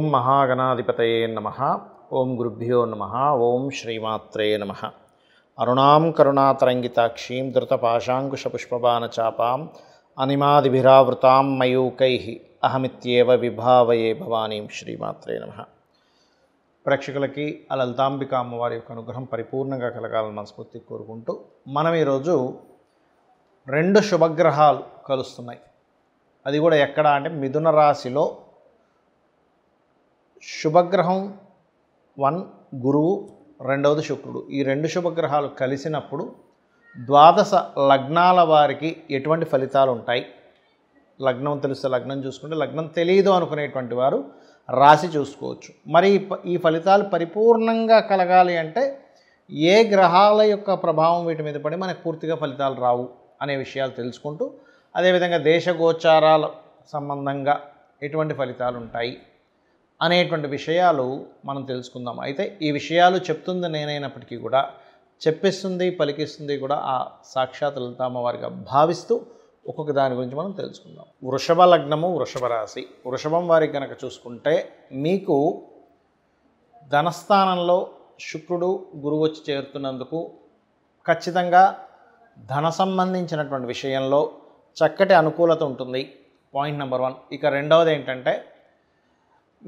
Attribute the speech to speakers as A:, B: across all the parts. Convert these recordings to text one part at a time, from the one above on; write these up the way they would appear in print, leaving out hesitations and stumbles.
A: महागणाधिपतये नमः। ओं गुरुभ्यो नमः। ओं श्रीमात्रे नमः। अरुणां करुणातरङ्गिताक्षीं धृतपाशाङ्कुशपुष्पबाणचापाम् अनिमादिभिरावृतां मयूकैः अहमित्येव विभावये भवानीं श्रीमात्रे नमः। ప్రేక్షకులకి ఆ లలితాంబిక అమ్మవారి యొక్క అనుగ్రహం పరిపూర్ణంగా కలగాలని మనస్ఫూర్తిగా కోరుకుంటూ మనం ఈరోజు రెండు శుభగ్రహాలు కలుస్తున్నాయి. అది కూడా ఎక్కడ అంటే మిథున రాశిలో శుభగ్రహం 1 గురువు, రెండవది శుక్రుడు. ఈ రెండు శుభగ్రహాలు కలిసినప్పుడు ద్వాదశ లగ్నాల వారికి ఎటువంటి ఫలితాలు ఉంటాయి? లగ్నం తెలిస్తే లగ్నం చూసుకుంటే, లగ్నం తెలియదు అనుకునేటువంటి వారు రాశి చూసుకోవచ్చు. మరి ఈ ఫలితాలు పరిపూర్ణంగా కలగాలి అంటే ఏ గ్రహాల యొక్క ప్రభావం వీటి మీద పడి మనకు పూర్తిగా ఫలితాలు రావు అనే విషయాలు తెలుసుకుంటూ, అదేవిధంగా దేశగోచారాల సంబంధంగా ఎటువంటి ఫలితాలు ఉంటాయి అనేటువంటి విషయాలు మనం తెలుసుకుందాం. అయితే ఈ విషయాలు చెప్తుంది నేనైనప్పటికీ కూడా చెప్పిస్తుంది పలికిస్తుంది కూడా ఆ సాక్షాత్ లలితామ్మవారిగా భావిస్తూ ఒక్కొక్క దాని గురించి మనం తెలుసుకుందాం. వృషభ లగ్నము, వృషభ రాశి. వృషభం వారికి కనుక చూసుకుంటే మీకు ధనస్థానంలో శుక్రుడు గురువు వచ్చి చేరుతున్నందుకు ఖచ్చితంగా ధన సంబంధించినటువంటి విషయంలో చక్కటి అనుకూలత ఉంటుంది. Point number 1. ఇక రెండవది ఏంటంటే,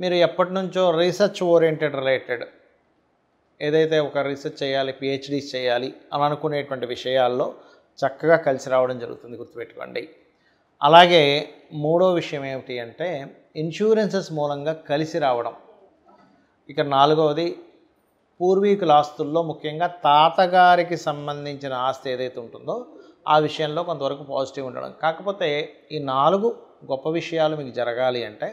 A: మీరు ఎప్పటి నుంచో రీసెర్చ్ ఓరియంటెడ్ రిలేటెడ్ ఏదైతే ఒక రీసెర్చ్ చేయాలి, పిహెచ్డీస్ చేయాలి అని అనుకునేటువంటి విషయాల్లో చక్కగా కలిసి రావడం జరుగుతుంది, గుర్తుపెట్టుకోండి. అలాగే మూడో విషయం ఏమిటి అంటే ఇన్సూరెన్సెస్ మూలంగా కలిసి రావడం. ఇక నాలుగవది పూర్వీకుల ఆస్తుల్లో ముఖ్యంగా తాతగారికి సంబంధించిన ఆస్తి ఏదైతే ఉంటుందో ఆ విషయంలో కొంతవరకు పాజిటివ్ ఉండడం. కాకపోతే ఈ 4 గొప్ప విషయాలు మీకు జరగాలి అంటే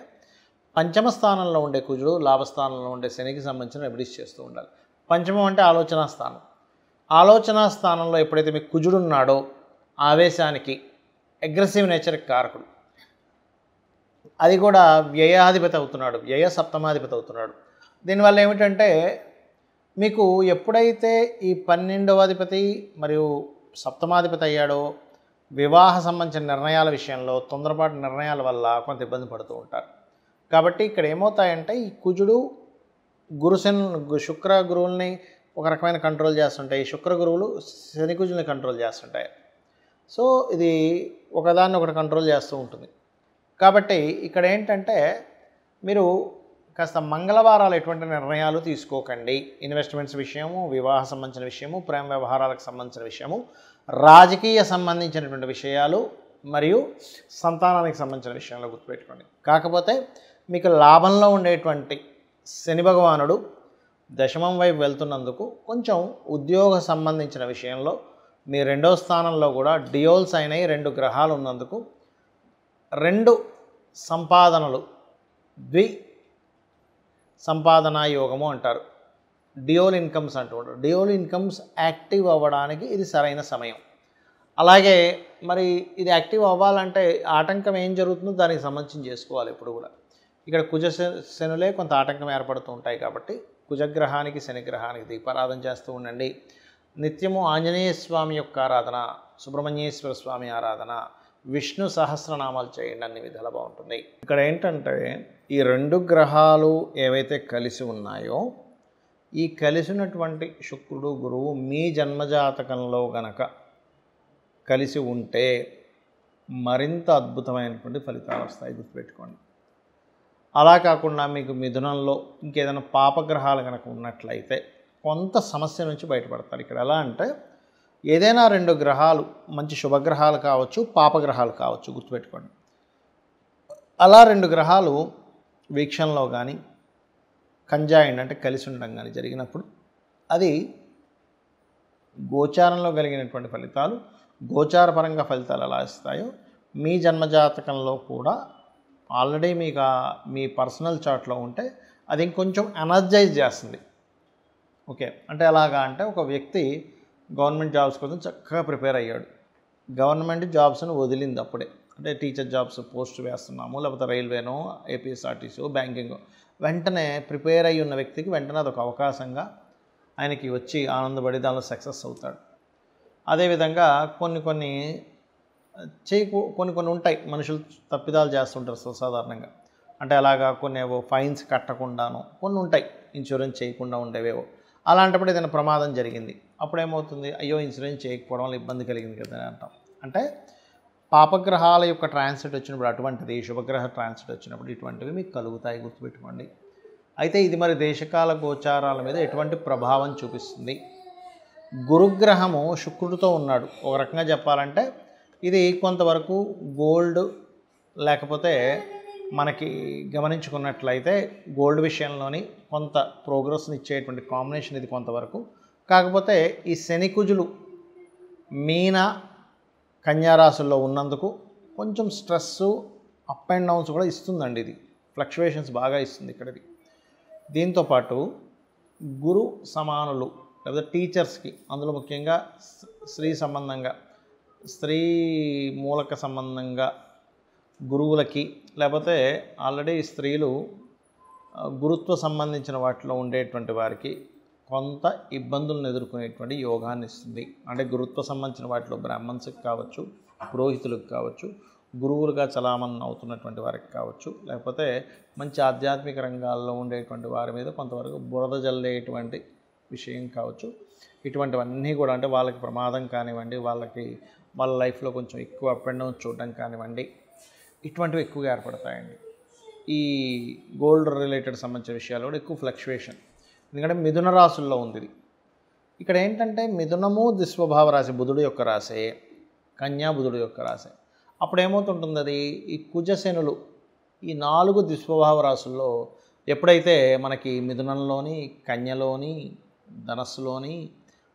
A: పంచమ స్థానంలో ఉండే కుజుడు, లాభస్థానంలో ఉండే శనికి సంబంధించిన రెమెడీస్ చేస్తూ ఉండాలి. పంచమం అంటే ఆలోచనా స్థానం. ఆలోచనా స్థానంలో ఎప్పుడైతే మీకు కుజుడు ఉన్నాడో ఆవేశానికి, అగ్రెసివ్ నేచర్కి కారకుడు. అది కూడా వ్యయాధిపతి అవుతున్నాడు, వ్యయ సప్తమాధిపతి అవుతున్నాడు. దీనివల్ల ఏమిటంటే మీకు ఎప్పుడైతే ఈ 12వ అధిపతి మరియు సప్తమాధిపతి అయ్యాడో వివాహ సంబంధించిన నిర్ణయాల విషయంలో తొందరపాటు నిర్ణయాల వల్ల కొంత ఇబ్బంది పడుతూ ఉంటారు. కాబట్టి ఇక్కడ ఏమవుతాయంటే ఈ కుజుడు శుక్ర గురువుల్ని ఒక రకమైన కంట్రోల్ చేస్తుంటాయి, శుక్ర గురువులు శని కుజుల్ని కంట్రోల్ చేస్తుంటాయి. సో ఇది ఒకదాన్ని ఒకటి కంట్రోల్ చేస్తూ ఉంటుంది. కాబట్టి ఇక్కడ ఏంటంటే మీరు కాస్త మంగళవారాలు ఎటువంటి నిర్ణయాలు తీసుకోకండి. ఇన్వెస్ట్మెంట్స్ విషయము, వివాహ సంబంధించిన విషయము, ప్రేమ వ్యవహారాలకు సంబంధించిన విషయము, రాజకీయ సంబంధించినటువంటి విషయాలు మరియు సంతానానికి సంబంధించిన విషయంలో గుర్తుపెట్టుకోండి. కాకపోతే మీకు లాభంలో ఉండేటువంటి శని భగవానుడు దశమం వైపు వెళ్తున్నందుకు కొంచెం ఉద్యోగ సంబంధించిన విషయంలో మీ 2వ స్థానంలో కూడా డియోల్స్ అయినాయి. 2 గ్రహాలు ఉన్నందుకు 2 సంపాదనలు, ద్వి సంపాదనా యోగము అంటారు, డియోల్ ఇన్కమ్స్ అంటూ ఉంటారు. డియోల్ ఇన్కమ్స్ యాక్టివ్ అవ్వడానికి ఇది సరైన సమయం. అలాగే మరి ఇది యాక్టివ్ అవ్వాలంటే ఆటంకం ఏం జరుగుతుందో దానికి సంబంధించి చేసుకోవాలి ఎప్పుడు కూడా. ఇక్కడ కుజ శనులే కొంత ఆటంకం ఏర్పడుతూ ఉంటాయి. కాబట్టి కుజగ్రహానికి శనిగ్రహానికి దీపారాధన చేస్తూ ఉండండి. నిత్యము ఆంజనేయ స్వామి యొక్క ఆరాధన, సుబ్రహ్మణ్యేశ్వర స్వామి ఆరాధన, విష్ణు సహస్రనామాలు చేయండి, అన్ని విధాలు బాగుంటుంది. ఇక్కడ ఏంటంటే ఈ 2 గ్రహాలు ఏవైతే కలిసి ఉన్నాయో ఈ కలిసినటువంటి శుక్రుడు గురువు మీ జన్మజాతకంలో గనక కలిసి ఉంటే మరింత అద్భుతమైనటువంటి ఫలితాలు వస్తాయి, గుర్తుపెట్టుకోండి. అలా కాకుండా మీకు మిథునంలో ఇంకేదైనా పాపగ్రహాలు కనుక ఉన్నట్లయితే కొంత సమస్య నుంచి బయటపడతారు. ఇక్కడ ఎలా అంటే ఏదైనా 2 గ్రహాలు మంచి శుభగ్రహాలు కావచ్చు, పాపగ్రహాలు కావచ్చు, గుర్తుపెట్టుకోండి. అలా 2 గ్రహాలు వీక్షణలో కానీ కంజాయిండ్ అంటే కలిసి ఉండడం కానీ జరిగినప్పుడు అది గోచారంలో కలిగినటువంటి ఫలితాలు, గోచారపరంగా ఫలితాలు ఎలా ఇస్తాయో మీ జన్మజాతకంలో కూడా ఆల్రెడీ మీకు మీ పర్సనల్ చార్ట్లో ఉంటే అది ఇంకొంచెం ఎనర్జైజ్ చేస్తుంది. ఓకే, అంటే ఎలాగా అంటే ఒక వ్యక్తి గవర్నమెంట్ జాబ్స్ కోసం చక్కగా ప్రిపేర్ అయ్యాడు, గవర్నమెంట్ జాబ్స్ను వదిలింది అప్పుడే, అంటే టీచర్ జాబ్స్ పోస్ట్ వేస్తున్నాము, లేకపోతే రైల్వేనో, ఏపీఎస్ఆర్టీసీ, బ్యాంకింగ్, వెంటనే ప్రిపేర్ అయ్యి ఉన్న వ్యక్తికి వెంటనే అదొక అవకాశంగా ఆయనకి వచ్చి ఆనందపడి దానిలో సక్సెస్ అవుతాడు. అదేవిధంగా కొన్ని కొన్ని ఉంటాయి, మనుషులు తప్పిదాలు చేస్తుంటారు సాధారణంగా. అంటే అలాగా కొన్ని ఏవో ఫైన్స్ కట్టకుండాను కొన్ని ఉంటాయి, ఇన్సూరెన్స్ చేయకుండా ఉండేవేవో. అలాంటప్పుడు ఏదైనా ప్రమాదం జరిగింది, అప్పుడు ఏమవుతుంది, అయ్యో ఇన్సూరెన్స్ చేయకపోవడం వల్ల ఇబ్బంది కలిగింది కదా అని అంటాం. అంటే పాపగ్రహాల యొక్క ట్రాన్సిట్ వచ్చినప్పుడు అటువంటిది, శుభగ్రహ ట్రాన్సిట్ వచ్చినప్పుడు ఇటువంటివి మీకు కలుగుతాయి, గుర్తుపెట్టుకోండి. అయితే ఇది మరి దేశకాల గోచారాల మీద ఎటువంటి ప్రభావం చూపిస్తుంది? గురుగ్రహము శుక్రుడితో ఉన్నాడు. ఒక రకంగా చెప్పాలంటే ఇది కొంతవరకు గోల్డ్, లేకపోతే మనకి గమనించుకున్నట్లయితే గోల్డ్ విషయంలోని కొంత ప్రోగ్రెస్ని ఇచ్చేటువంటి కాంబినేషన్ ఇది కొంతవరకు. కాకపోతే ఈ శని కుజులు మీన కన్యా రాశుల్లో ఉన్నందుకు కొంచెం స్ట్రెస్సు, అప్ అండ్ డౌన్స్ కూడా ఇస్తుందండి. ఇది ఫ్లక్చువేషన్స్ బాగా ఇస్తుంది ఇక్కడ. ఇది దీంతోపాటు గురు సమానులు లేదా టీచర్స్కి, అందులో ముఖ్యంగా స్త్రీ సంబంధంగా, స్త్రీ మూలక సంబంధంగా గురువులకి, లేకపోతే ఆల్రెడీ స్త్రీలు గురుత్వ సంబంధించిన వాటిలో ఉండేటువంటి వారికి కొంత ఇబ్బందులను ఎదుర్కొనేటువంటి యోగాన్ని ఇస్తుంది. అంటే గురుత్వ సంబంధించిన వాటిలో బ్రాహ్మణ్స్కి కావచ్చు, పురోహితులకు కావచ్చు, గురువులుగా చలామణి అవుతున్నటువంటి వారికి కావచ్చు, లేకపోతే మంచి ఆధ్యాత్మిక రంగాల్లో ఉండేటువంటి వారి మీద కొంతవరకు బురద జల్లేటువంటి విషయం కావచ్చు. ఇటువంటివన్నీ కూడా అంటే వాళ్ళకి ప్రమాదం కానివ్వండి, వాళ్ళ లైఫ్లో కొంచెం ఎక్కువ అప్ అండ్ డౌన్ చూడడం కానివ్వండి, ఇటువంటివి ఎక్కువగా ఏర్పడతాయండి. ఈ గోల్డ్ రిలేటెడ్ సంబంధించిన విషయాలు కూడా ఎక్కువ ఫ్లక్చువేషన్. ఎందుకంటే మిథున రాశుల్లో ఉంది ఇది. ఇక్కడ ఏంటంటే మిథునము దిస్వభావ రాశి, బుధుడు యొక్క రాశే, కన్యా బుధుడు యొక్క రాశే. అప్పుడు ఏమవుతుంటుంది, అది ఈ కుజశనులు ఈ 4 దిస్వభావ రాశుల్లో ఎప్పుడైతే మనకి మిథునంలోని, కన్యలోని, ధనస్సులోని,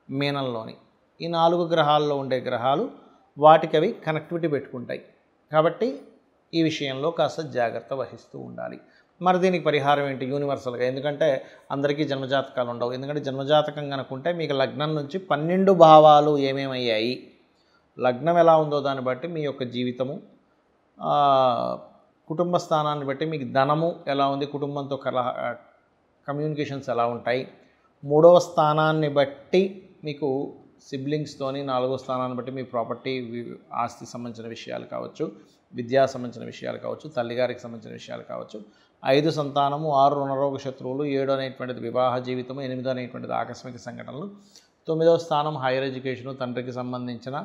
A: మీనంలోని ఈ 4 గ్రహాల్లో ఉండే గ్రహాలు వాటికి అవి కనెక్టివిటీ పెట్టుకుంటాయి. కాబట్టి ఈ విషయంలో కాస్త జాగ్రత్త వహిస్తూ ఉండాలి. మరి దీనికి పరిహారం ఏంటి యూనివర్సల్గా? ఎందుకంటే అందరికీ జన్మజాతకాలు ఉండవు. ఎందుకంటే జన్మజాతకం కనుకుంటే మీకు లగ్నం నుంచి 12 భావాలు ఏమేమయ్యాయి, లగ్నం ఎలా ఉందో దాన్ని బట్టి మీ యొక్క జీవితము, కుటుంబ స్థానాన్ని బట్టి మీకు ధనము ఎలా ఉంది, కుటుంబంతో కమ్యూనికేషన్స్ ఎలా ఉంటాయి, 3వ స్థానాన్ని బట్టి మీకు సిబ్లింగ్స్తోని, 4వ స్థానాన్ని బట్టి మీ ప్రాపర్టీ, ఆస్తి సంబంధించిన విషయాలు కావచ్చు, విద్యా సంబంధించిన విషయాలు కావచ్చు, తల్లిగారికి సంబంధించిన విషయాలు కావచ్చు, 5 సంతానము, 6 రుణరోగ శత్రువులు, 7 అనేటువంటిది వివాహ జీవితము, 8 అనేటువంటిది ఆకస్మిక సంఘటనలు, 9వ స్థానం హైయర్ ఎడ్యుకేషను, తండ్రికి సంబంధించిన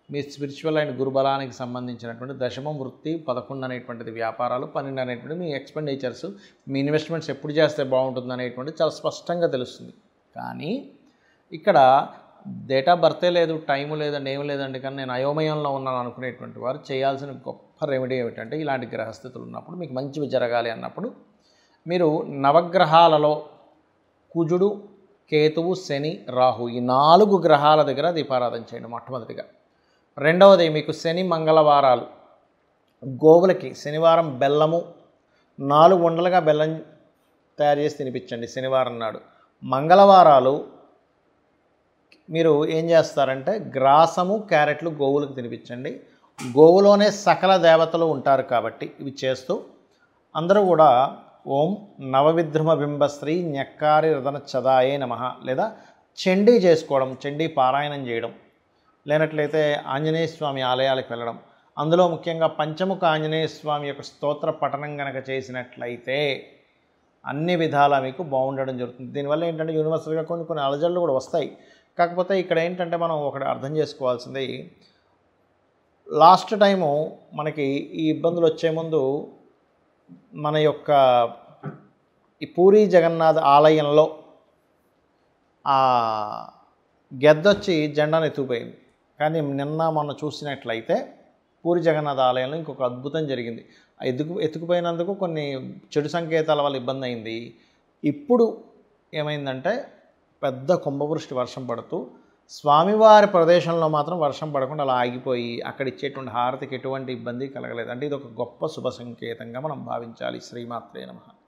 A: మీ స్పిరిచువల్ అండ్ గురుబలానికి సంబంధించినటువంటి దశమం వృత్తి, 11 అనేటువంటిది వ్యాపారాలు, 12 అనేటువంటిది మీ ఎక్స్పెండిచర్స్, మీ ఇన్వెస్ట్మెంట్స్ ఎప్పుడు చేస్తే బాగుంటుంది అనేటువంటిది చాలా స్పష్టంగా తెలుస్తుంది. కానీ ఇక్కడ డేట్ ఆఫ్ బర్తే లేదు, టైము లేదండి, ఏం లేదండి, కానీ నేను అయోమయంలో ఉన్నాను అనుకునేటువంటి వారు చేయాల్సిన గొప్ప రెమెడీ ఏమిటంటే, ఇలాంటి గ్రహస్థితులు ఉన్నప్పుడు మీకు మంచివి జరగాలి అన్నప్పుడు మీరు నవగ్రహాలలో కుజుడు, కేతువు, శని, రాహు ఈ 4 గ్రహాల దగ్గర దీపారాధన చేయండి మొట్టమొదటిగా. రెండవది మీకు శని మంగళవారాలు గోవులకి శనివారం బెల్లము 4 ఉండలుగా బెల్లం తయారు చేసి తినిపించండి శనివారం నాడు. మంగళవారాలు మీరు ఏం చేస్తారంటే గ్రాసము, క్యారెట్లు గోవులకు తినిపించండి. గోవులోనే సకల దేవతలు ఉంటారు కాబట్టి ఇవి చేస్తూ అందరూ కూడా ఓం నవవిద్రుమ బింబశ్రీ న్యక్కారి రదన చదాయే నమః లేదా చండీ చేసుకోవడం, చండీ పారాయణం చేయడం, లేనట్లయితే ఆంజనేయ స్వామి ఆలయాలకు వెళ్ళడం, అందులో ముఖ్యంగా పంచముఖ ఆంజనేయ స్వామి యొక్క స్తోత్ర పఠనం కనుక చేసినట్లయితే అన్ని విధాలా మీకు బాగుండడం జరుగుతుంది. దీనివల్ల ఏంటంటే యూనివర్సల్గా కొన్ని అలజడులు కూడా వస్తాయి. కాకపోతే ఇక్కడ ఏంటంటే మనం ఒకటి అర్థం చేసుకోవాల్సింది, లాస్ట్ టైము మనకి ఈ ఇబ్బందులు వచ్చే ముందు మన యొక్క ఈ పూరీ జగన్నాథ్ ఆలయంలో ఆ గెద్దొచ్చి జెండాను ఎత్తుకుపోయింది. కానీ నిన్న మొన్న చూసినట్లయితే పూరి జగన్నాథ్ ఆలయంలో ఇంకొక అద్భుతం జరిగింది. ఎత్తుకుపోయినందుకు కొన్ని చెడు సంకేతాల వల్ల ఇబ్బంది అయింది. ఇప్పుడు ఏమైందంటే పెద్ద కుంభవృష్టి వర్షం పడుతూ స్వామివారి ప్రదేశంలో మాత్రం వర్షం పడకుండా అలా ఆగిపోయి అక్కడ ఇచ్చేటువంటి హారతికి ఎటువంటి ఇబ్బంది కలగలేదు. అంటే ఇది ఒక గొప్ప శుభ సంకేతంగా మనం భావించాలి. శ్రీమాత్రే నమః.